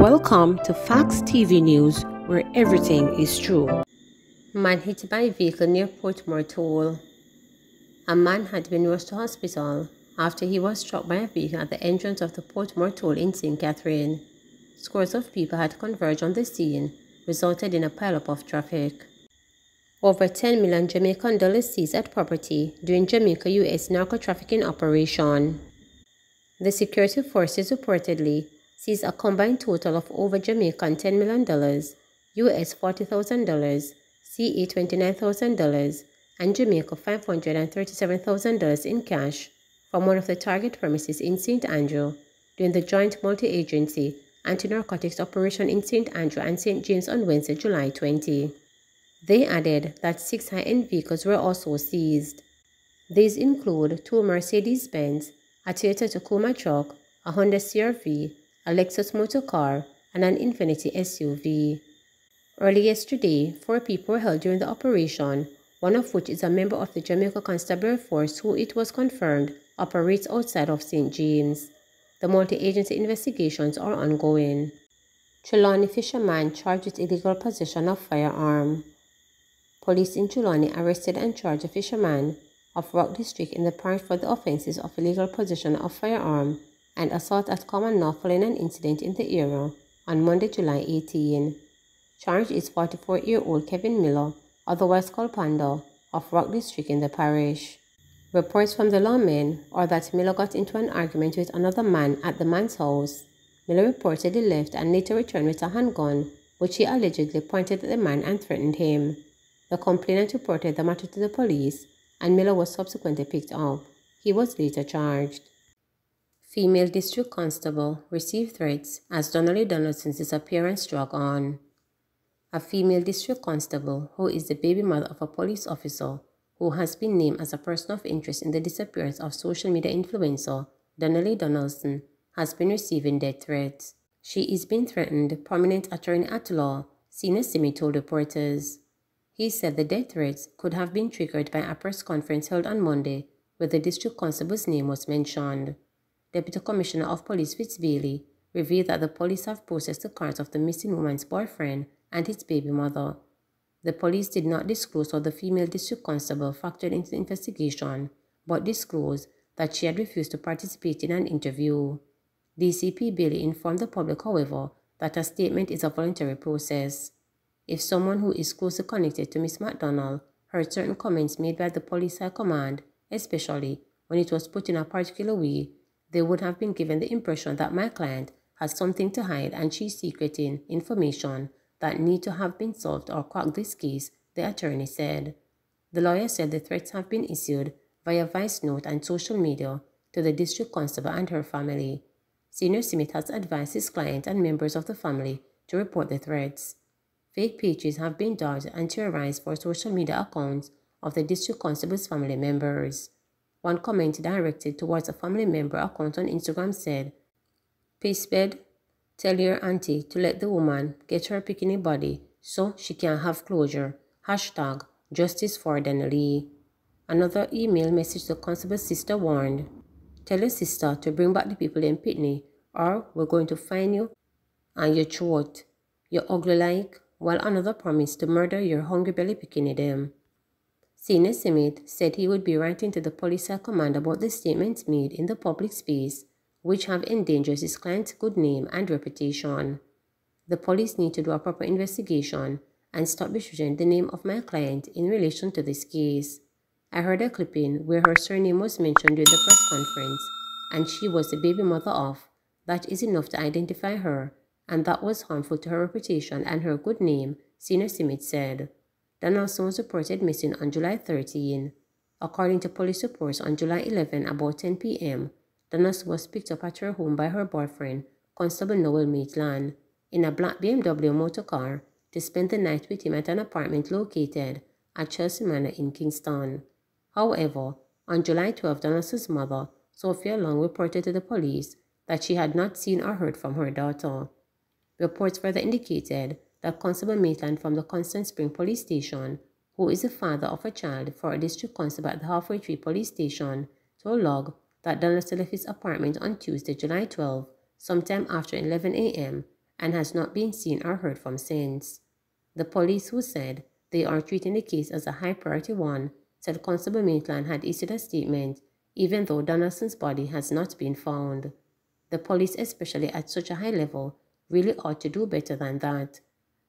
Welcome to Facts TV News, where everything is true. Man hit by vehicle near Portmore Toll. A man had been rushed to hospital after he was struck by a vehicle at the entrance of the Portmore Toll in St. Catherine. Scores of people had converged on the scene, resulted in a pileup of traffic. Over $10 million Jamaican dollars seized at property during Jamaica-US narco trafficking operation. The security forces reportedly seized a combined total of over Jamaican $10 million, US $40,000, CA $29,000, and Jamaica $537,000 in cash from one of the target premises in St. Andrew during the joint multi-agency anti-narcotics operation in St. Andrew and St. James on Wednesday, July 20. They added that 6 high-end vehicles were also seized. These include 2 Mercedes-Benz, a Toyota Tacoma truck, a Honda CR-V, a Lexus motor car, and an Infiniti SUV. Early yesterday, 4 people were held during the operation, one of which is a member of the Jamaica Constabulary Force who, it was confirmed, operates outside of St. James. The multi-agency investigations are ongoing. Trelawney fisherman charged with illegal possession of firearm. Police in Trelawney arrested and charged a fisherman of Rock District in the parish for the offences of illegal possession of firearm and assault at common law following an incident in the area on Monday, July 18. Charged is 44-year-old Kevin Miller, otherwise called Panda, of Rock District in the parish. Reports from the lawmen are that Miller got into an argument with another man at the man's house. Miller reportedly left and later returned with a handgun, which he allegedly pointed at the man and threatened him. The complainant reported the matter to the police, and Miller was subsequently picked up. He was later charged. Female district constable received threats as Donnelly Donaldson's disappearance drug on. A female district constable, who is the baby mother of a police officer who has been named as a person of interest in the disappearance of social media influencer Donnelly Donaldson, has been receiving death threats. She is being threatened, prominent attorney at law, Senior Simi told reporters. He said the death threats could have been triggered by a press conference held on Monday where the district constable's name was mentioned. Deputy Commissioner of Police Fitz Bailey revealed that the police have processed the cards of the missing woman's boyfriend and his baby mother. The police did not disclose how the female district constable factored into the investigation, but disclosed that she had refused to participate in an interview. DCP Bailey informed the public, however, that a statement is a voluntary process. If someone who is closely connected to Miss McDonald heard certain comments made by the police high command, especially when it was put in a particular way, they would have been given the impression that my client has something to hide and she's secreting information that need to have been solved or cracked this case, the attorney said. The lawyer said the threats have been issued via voice note and social media to the district constable and her family. Senior Smith has advised his client and members of the family to report the threats. Fake pages have been dug and terrorized for social media accounts of the district constable's family members. One comment directed towards a family member account on Instagram said, "Peace bed, tell your auntie to let the woman get her bikini body so she can have closure. Hashtag Justice for Donnelly." Another email message to the constable's sister warned, "Tell your sister to bring back the people in Pitney or we're going to find you and your throat. You ugly like," while another promised to murder your hungry belly bikini them. Senior Simit said he would be writing to the police high command about the statements made in the public space, which have endangered his client's good name and reputation. "The police need to do a proper investigation and stop beshredding the name of my client in relation to this case. I heard a clipping where her surname was mentioned during the press conference, and she was the baby mother of. That is enough to identify her, and that was harmful to her reputation and her good name," Senior Simit said. Donaldson was reported missing on July 13. According to police reports, on July 11 about 10 p.m., Donaldson was picked up at her home by her boyfriend, Constable Noel Maitland, in a black BMW motor car to spend the night with him at an apartment located at Chelsea Manor in Kingston. However, on July 12, Donaldson's mother, Sophia Long, reported to the police that she had not seen or heard from her daughter. Reports further indicated that Constable Maitland from the Constant Spring Police Station, who is the father of a child for a district constable at the Halfway Tree Police Station, told Log that Donaldson left his apartment on Tuesday, July 12, sometime after 11 a.m., and has not been seen or heard from since. The police, who said they are treating the case as a high-priority one, said Constable Maitland had issued a statement even though Donaldson's body has not been found. The police, especially at such a high level, really ought to do better than that.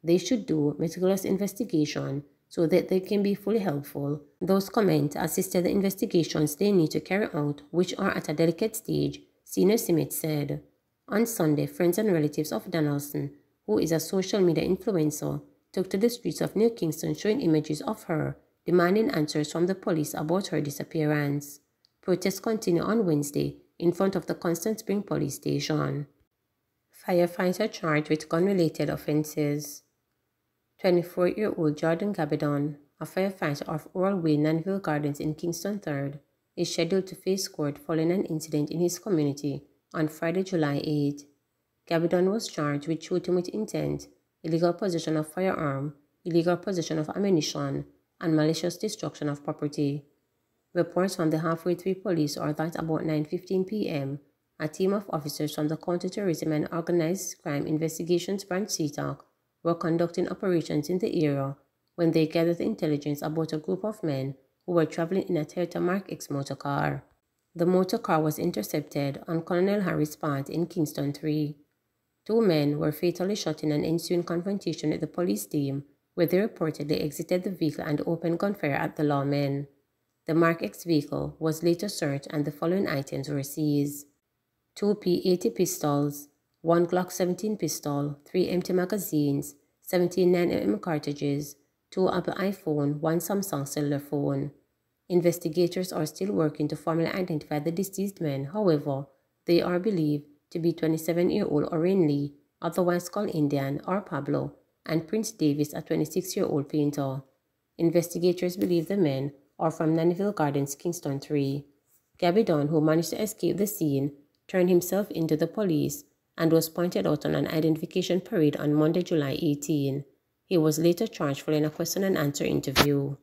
They should do meticulous investigation so that they can be fully helpful. Those comments assisted the investigations they need to carry out, which are at a delicate stage, Senior Simmet said. On Sunday, friends and relatives of Donaldson, who is a social media influencer, took to the streets of New Kingston showing images of her, demanding answers from the police about her disappearance. Protests continue on Wednesday in front of the Constant Spring police station. Firefights charged with gun-related offenses. 24-year-old Jordan Gabidon, a firefighter of Oral Way, Nanville Gardens in Kingston III, is scheduled to face court following an incident in his community on Friday, July 8. Gabidon was charged with shooting with intent, illegal possession of firearm, illegal possession of ammunition, and malicious destruction of property. Reports from the Halfway Tree Police are that about 9:15 p.m., a team of officers from the Counterterrorism and Organized Crime Investigations Branch CTOC were conducting operations in the area when they gathered intelligence about a group of men who were traveling in a Toyota Mark X motor car. The motor car was intercepted on Colonel Harris Path in Kingston III. 2 men were fatally shot in an ensuing confrontation with the police team, where they reportedly exited the vehicle and opened gunfire at the lawmen. The Mark X vehicle was later searched and the following items were seized: 2 P80 pistols, 1 Glock 17 pistol, 3 empty magazines, 17 9mm cartridges, 2 Apple iPhone, 1 Samsung cellular phone. Investigators are still working to formally identify the deceased men. However, they are believed to be 27-year-old Oren Lee, otherwise called Indian, or Pablo, and Prince Davis, a 26-year-old painter. Investigators believe the men are from Nanville Gardens, Kingston III. Gabidon, who managed to escape the scene, turned himself into the police and was pointed out on an identification parade on Monday, July 18. He was later charged following a question and answer interview.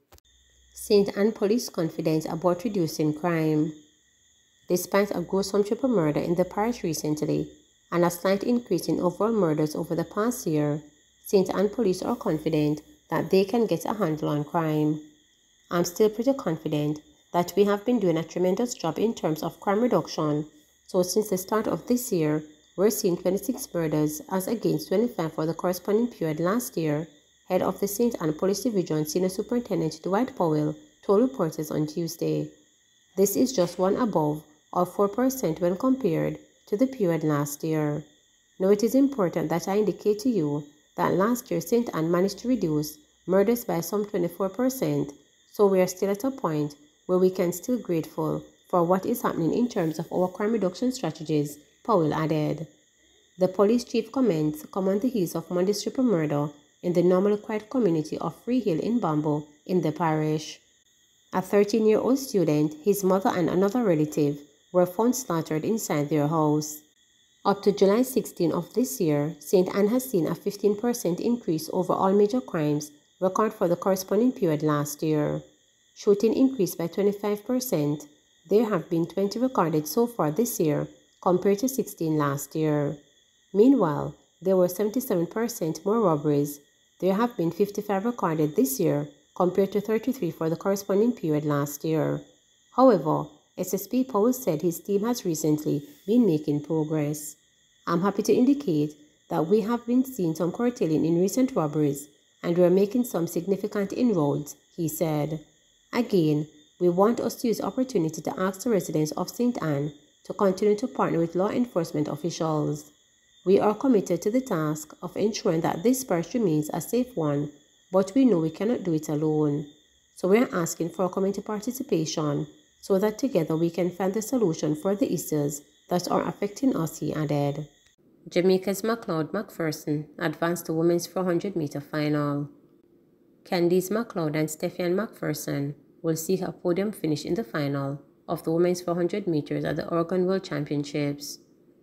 St. Anne police confident about reducing crime. Despite a gruesome triple murder in the parish recently and a slight increase in overall murders over the past year, St. Anne police are confident that they can get a handle on crime. I'm still pretty confident that we have been doing a tremendous job in terms of crime reduction. So since the start of this year, we're seeing 26 murders as against 25 for the corresponding period last year, head of the St. Anne Police Division Senior Superintendent Dwight Powell told reporters on Tuesday. This is just one above, or 4% when compared to the period last year. Now it is important that I indicate to you that last year St. Anne managed to reduce murders by some 24%, so we are still at a point where we can still be grateful for what is happening in terms of our crime reduction strategies, Powell added. The police chief comments come on the heels of Monday's triple murder in the normally quiet community of Free Hill in Bamboo in the parish. A 13-year-old student, his mother and another relative were found slaughtered inside their house. Up to July 16 of this year, St. Anne has seen a 15% increase over all major crimes recorded for the corresponding period last year. Shooting increased by 25%. There have been 20 recorded so far this year compared to 16 last year. Meanwhile, there were 77% more robberies. There have been 55 recorded this year compared to 33 for the corresponding period last year. However, SSP Powell said his team has recently been making progress. I'm happy to indicate that we have been seeing some curtailing in recent robberies and we're making some significant inroads, he said. Again, we want us to use the opportunity to ask the residents of St. Anne to continue to partner with law enforcement officials. We are committed to the task of ensuring that this parish remains a safe one, but we know we cannot do it alone. So we are asking for community participation so that together we can find the solution for the issues that are affecting us, he added. Jamaica's McLeod McPherson advanced to women's 400-meter final. Candice McLeod and Stephen McPherson will seek a podium finish in the final of the women's 400 meters at the Oregon World Championships.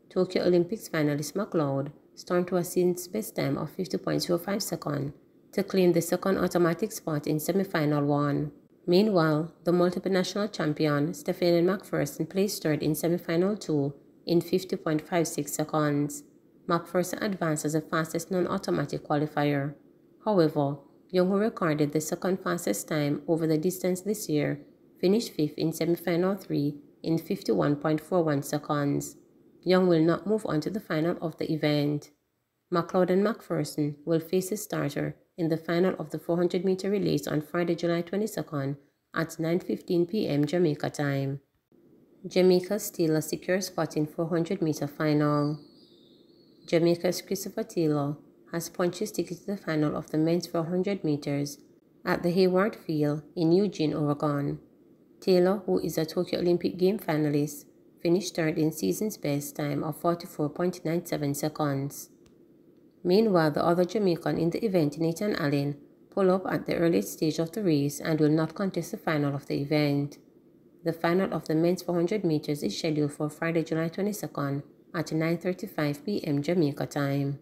Tokyo Olympics finalist McLeod stormed to a season's best time of 50.05 seconds to claim the second automatic spot in semi-final 1. Meanwhile, the multiple national champion Stephen McPherson placed third in semi-final 2 in 50.56 seconds. McPherson advanced as the fastest non-automatic qualifier. However, Young, who recorded the second fastest time over the distance this year, finished 5th in semi-final 3 in 51.41 seconds. Young will not move on to the final of the event. McLeod and McPherson will face a starter in the final of the 400-meter relays on Friday, July 22nd at 9:15 p.m. Jamaica time. Jamaica's Taylor secures spot in 400-meter final. Jamaica's Christopher Taylor has punched his ticket to the final of the men's 400 meters at the Hayward Field in Eugene, Oregon. Taylor, who is a Tokyo Olympic Game finalist, finished third in season's best time of 44.97 seconds. Meanwhile, the other Jamaican in the event, Nathan Allen, pulled up at the earliest stage of the race and will not contest the final of the event. The final of the men's 400 meters is scheduled for Friday, July 22nd at 9:35 p.m. Jamaica time.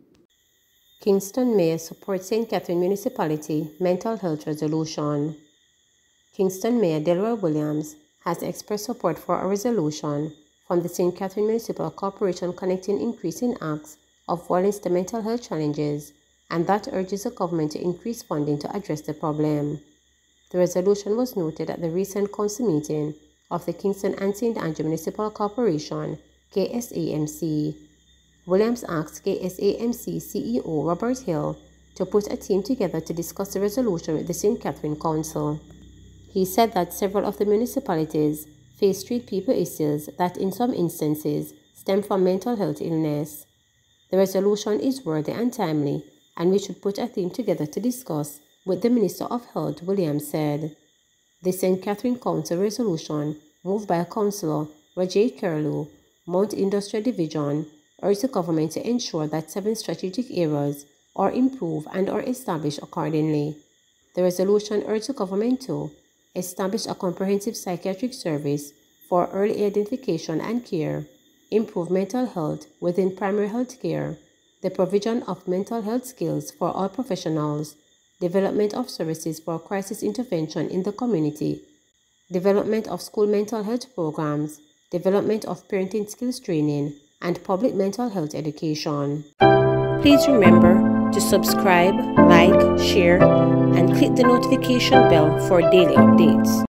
Kingston Mayor supports St. Catherine Municipality mental health resolution. Kingston Mayor Delroy Williams has expressed support for a resolution from the St. Catherine Municipal Corporation connecting increasing acts of violence to mental health challenges, and that urges the government to increase funding to address the problem. The resolution was noted at the recent council meeting of the Kingston and St. Andrew Municipal Corporation, KSAMC. Williams asked KSAMC CEO Robert Hill to put a team together to discuss the resolution with the St. Catherine Council. He said that several of the municipalities face street people issues that in some instances stem from mental health illness. The resolution is worthy and timely, and we should put a team together to discuss with the Minister of Health, Williams said. The St. Catherine Council resolution, moved by Councillor Rajay Kerlu, Mount Industrial Division, urged the government to ensure that 7 strategic areas are improved and are established accordingly. The resolution urged the government to establish a comprehensive psychiatric service for early identification and care, improve mental health within primary health care, the provision of mental health skills for all professionals, development of services for crisis intervention in the community, development of school mental health programs, development of parenting skills training, and public mental health education. Please remember to subscribe, like, share, and click the notification bell for daily updates.